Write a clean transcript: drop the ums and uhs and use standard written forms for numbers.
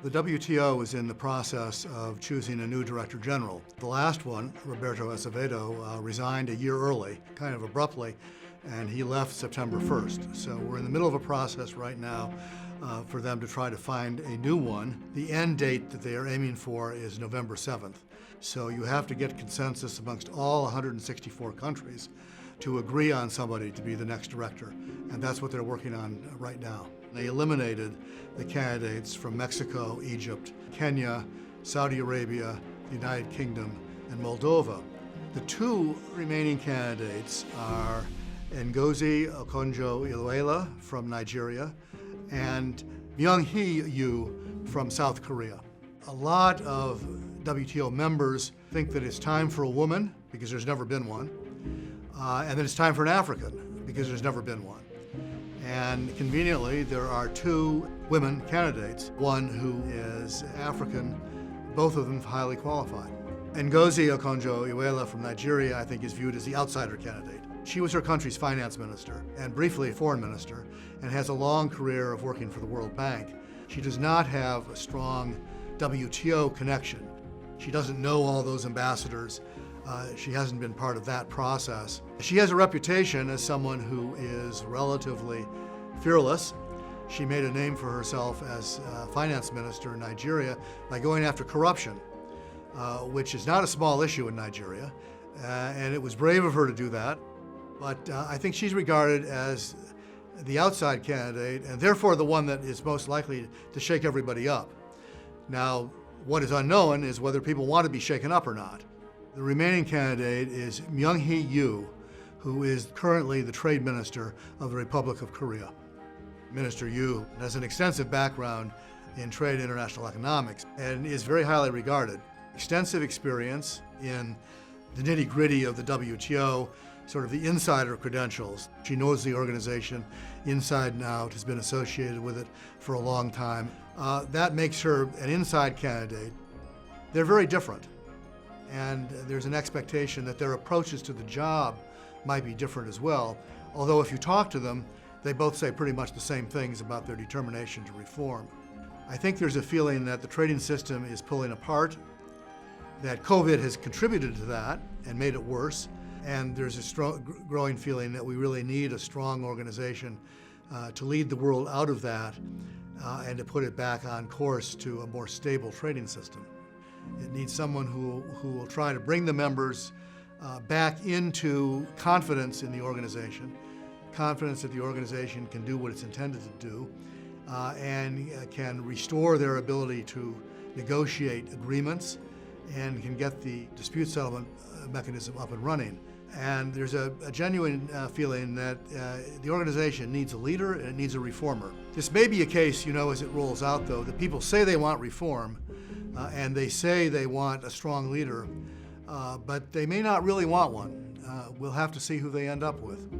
The WTO is in the process of choosing a new Director General. The last one, Roberto Azevêdo, resigned a year early, kind of abruptly, and he left September 1st. So we're in the middle of a process right now for them to try to find a new one. The end date that they are aiming for is November 7th. So you have to get consensus amongst all 164 countries to agree on somebody to be the next director, and that's what they're working on right now. They eliminated the candidates from Mexico, Egypt, Kenya, Saudi Arabia, the United Kingdom, and Moldova. The two remaining candidates are Ngozi Okonjo-iweala from Nigeria and Myung-hee from South Korea. A lot of WTO members think that it's time for a woman, because there's never been one, and that it's time for an African, because there's never been one. And conveniently, there are two women candidates, one who is African, both of them highly qualified. Ngozi Okonjo-iweala from Nigeria, I think, is viewed as the outsider candidate. She was her country's finance minister and briefly foreign minister, and has a long career of working for the World Bank. She does not have a strong WTO connection. She doesn't know all those ambassadors. She hasn't been part of that process. She has a reputation as someone who is relatively fearless. She made a name for herself as finance minister in Nigeria by going after corruption, which is not a small issue in Nigeria, and it was brave of her to do that. But I think she's regarded as the outside candidate, and therefore the one that is most likely to shake everybody up. Now, what is unknown is whether people want to be shaken up or not. The remaining candidate is Myung-hee, who is currently the trade minister of the Republic of Korea. Minister Yu has an extensive background in trade and international economics and is very highly regarded. Extensive experience in the nitty-gritty of the WTO, sort of the insider credentials. She knows the organization inside and out, has been associated with it for a long time. That makes her an inside candidate. They're very different, and there's an expectation that their approaches to the job might be different as well, although if you talk to them, they both say pretty much the same things about their determination to reform. I think there's a feeling that the trading system is pulling apart, that COVID has contributed to that and made it worse, and there's a strong, growing feeling that we really need a strong organization to lead the world out of that and to put it back on course to a more stable trading system. It needs someone who will try to bring the members back into confidence in the organization, confidence that the organization can do what it's intended to do, and can restore their ability to negotiate agreements and can get the dispute settlement mechanism up and running. And there's a genuine feeling that the organization needs a leader and it needs a reformer. This may be a case, as it rolls out, though, that people say they want reform and they say they want a strong leader, but they may not really want one. We'll have to see who they end up with.